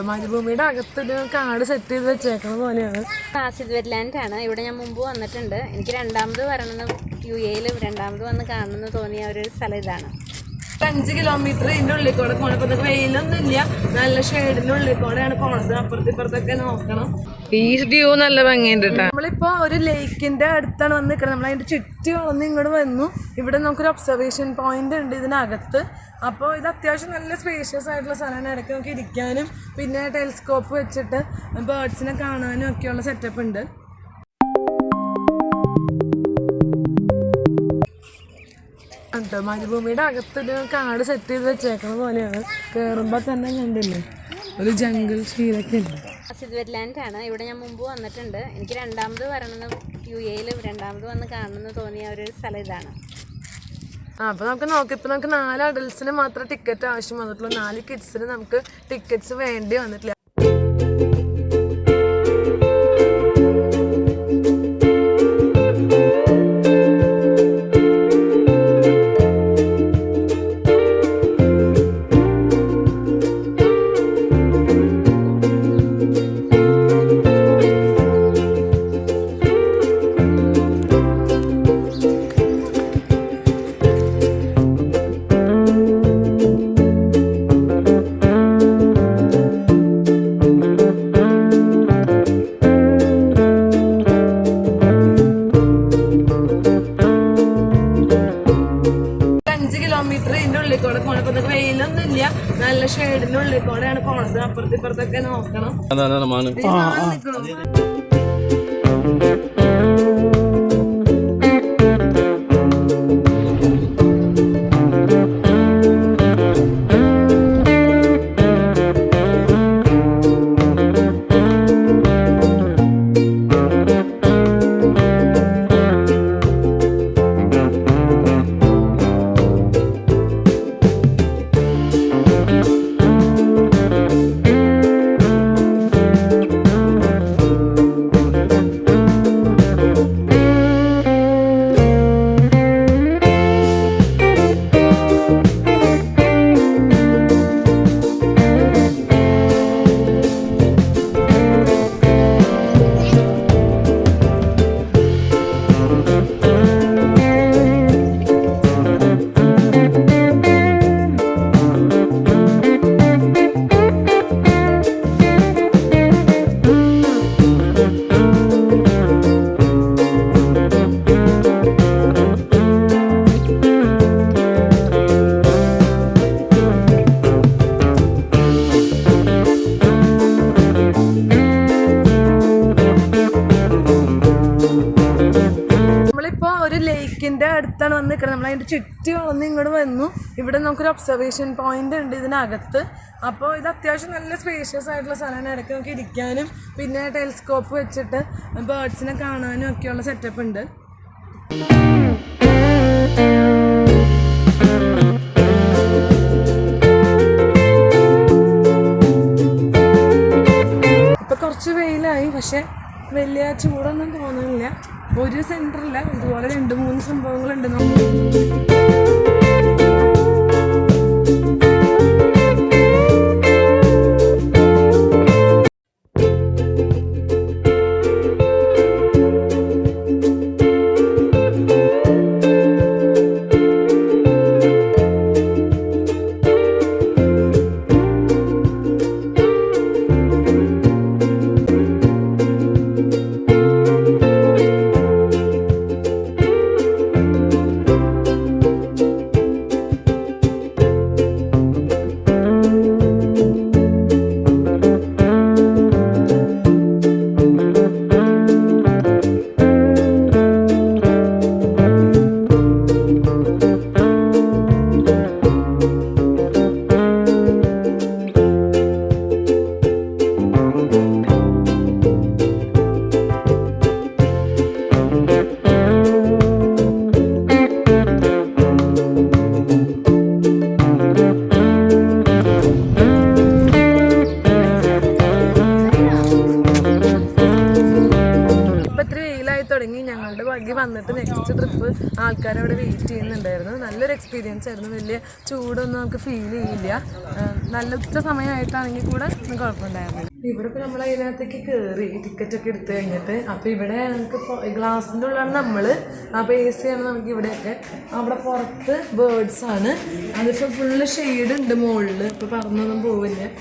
മരുഭൂമിയുടെ അകത്തൊരു കാട് സെറ്റ് ചെയ്ത് വെച്ചേക്കണ പോലെയാണ്. ആസിഡ് വെറ്റ്ലാൻഡ് ആണ്. ഇവിടെ ഞാൻ മുമ്പ് വന്നിട്ടുണ്ട്. എനിക്ക് രണ്ടാമത് വരണമെന്ന് UAE രണ്ടാമത് വന്ന് കാണണമെന്ന് തോന്നിയ ഒരു സ്ഥലം ഇതാണ്. 5 കിലോമീറ്റർ ഇതിൻ്റെ ഉള്ളിൽ കൂടെ പോകണം. ഇപ്പൊ വെയിലൊന്നും ഇല്ല, നല്ല ഷെയ്ഡിന്റെ ഉള്ളിൽ കൂടെയാണ് പോണത്. അപ്പുറത്തിപ്പുറത്തൊക്കെ നോക്കണം. ഈ വ്യൂ നല്ല ഭംഗിയുണ്ട്. നമ്മളിപ്പോ ഒരു ലേക്കിന്റെ അടുത്താണ് വന്ന് നിൽക്കുന്നത്. നമ്മൾ അതിന്റെ ചുറ്റി വന്ന് ഇങ്ങോട്ട് വന്നു. ഇവിടെ നമുക്കൊരു ഒബ്സർവേഷൻ പോയിന്റ് ഉണ്ട് ഇതിനകത്ത്. അപ്പോൾ ഇത് അത്യാവശ്യം നല്ല സ്പേഷ്യസ് ആയിട്ടുള്ള സ്ഥലമാണ്. ഇടയ്ക്ക് നമുക്ക് ഇരിക്കാനും പിന്നെ ടെലിസ്കോപ്പ് വെച്ചിട്ട് ബേർഡ്സിനെ കാണാനും ഒക്കെയുള്ള സെറ്റപ്പ് ഉണ്ട്. മരുഭൂമിയുടെ അകത്തൊരു കാട് സെറ്റ് ചെയ്ത് വെച്ചേക്കണ പോലെയാണ്. കയറുമ്പോൾ തന്നെ കണ്ടില്ലേ ഒരു ജംഗിൾ ഫീലൊക്കെ ഉണ്ട്. ആസിഡ് വെറ്റ്ലാൻഡ് ആണ്. ഇവിടെ ഞാൻ മുമ്പ് വന്നിട്ടുണ്ട്. എനിക്ക് രണ്ടാമത് വരണമെന്ന് UAE രണ്ടാമത് വന്ന് കാണണമെന്ന് തോന്നിയ ഒരു സ്ഥലം ഇതാണ്. അപ്പോൾ നമുക്ക് നോക്കാം. ഇപ്പം നമുക്ക് 4 അഡൽട്സിന് മാത്രം ടിക്കറ്റ് ആവശ്യം വന്നിട്ടുള്ളൂ. 4 കിഡ്സിന് നമുക്ക് ടിക്കറ്റ്സ് വേണ്ടി വന്നിട്ടില്ല. വെയിലൊന്നും ഇല്ല, നല്ല ഷെയ്ഡിന്റെ ഉള്ളിൽ കൂടെയാണ് പോണത്. അപ്പുറത്തിപ്പുറത്തൊക്കെ നോക്കണം. ലേക്കിന്റെ അടുത്താണ് വന്ന് നിൽക്കുന്നത്. നമ്മൾ അതിന്റെ ചുറ്റി വളർന്ന് ഇങ്ങോട്ട് വന്നു. ഇവിടെ നമുക്കൊരു ഒബ്സർവേഷൻ പോയിന്റ് ഉണ്ട് ഇതിനകത്ത്. അപ്പോൾ ഇത് അത്യാവശ്യം നല്ല സ്പേഷ്യസ് ആയിട്ടുള്ള സ്ഥലമാണ്. ഇടയ്ക്ക് നമുക്ക് ഇരിക്കാനും പിന്നെ ടെലിസ്കോപ്പ് വെച്ചിട്ട് ബേർഡ്സിനെ കാണാനും ഒക്കെയുള്ള സെറ്റപ്പ് ഉണ്ട്. ഇപ്പൊ കുറച്ച് വെയിലായി, പക്ഷെ വലിയ ചൂടൊന്നും തോന്നുന്നില്ല. ഒരു സെന്ററില്ല, ഇതുപോലെ 2-3 സംഭവങ്ങളുണ്ട്. വന്നിട്ട് നെക്സ്റ്റ് ട്രിപ്പ് ആൾക്കാരവിടെ വെയിറ്റ് ചെയ്യുന്നുണ്ടായിരുന്നു. നല്ലൊരു എക്സ്പീരിയൻസ് ആയിരുന്നു. വലിയ ചൂടൊന്നും നമുക്ക് ഫീൽ ചെയ്യില്ല. നല്ല ഉച്ച സമയമായിട്ടാണെങ്കിൽ കൂടെ ഒന്നും കുഴപ്പമുണ്ടായിരുന്നില്ല. ഇവിടെ ഇപ്പോൾ നമ്മൾ അതിനകത്തേക്ക് കയറി ടിക്കറ്റ് ഒക്കെ എടുത്തു കഴിഞ്ഞിട്ട് അപ്പോൾ ഇവിടെ നമുക്ക് ഗ്ലാസിൻ്റെ ഉള്ളിലാണ് നമ്മൾ. അപ്പോൾ AC ആണ് നമുക്ക് ഇവിടെയൊക്കെ. അവിടെ പുറത്ത് ബേർഡ്സ് ആണ്. അതിപ്പോൾ ഫുള്ള് ഷെയ്ഡ് ഉണ്ട് മുകളിൽ. ഇപ്പോൾ പറന്നൊന്നും പോവില്ല.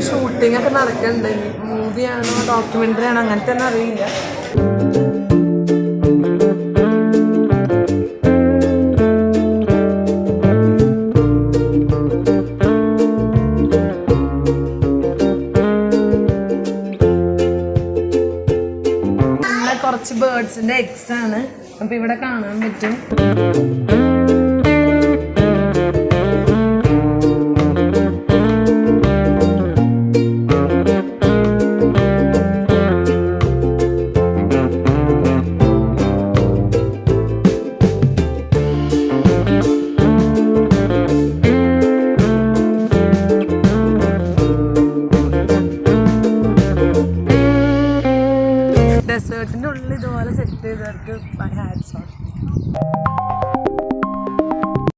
ഷൂട്ടിംഗ് ഒക്കെ നടക്കുന്നുണ്ട്. മൂവിയാണോ ഡോക്യുമെൻ്ററി ആണോ അങ്ങനത്തെ ഒന്നും അറിയില്ല. കുറച്ച് ബേർഡ്സിന്റെ എഗ്സ് ആണ്. അപ്പൊ ഇവിടെ കാണാൻ പറ്റും. ഡെസേർട്ടിന്റെ ഉള്ളിൽ ഇതുപോലെ സെറ്റ് ചെയ്തവർക്ക് ഹാറ്റ്സ് ഓഫ്.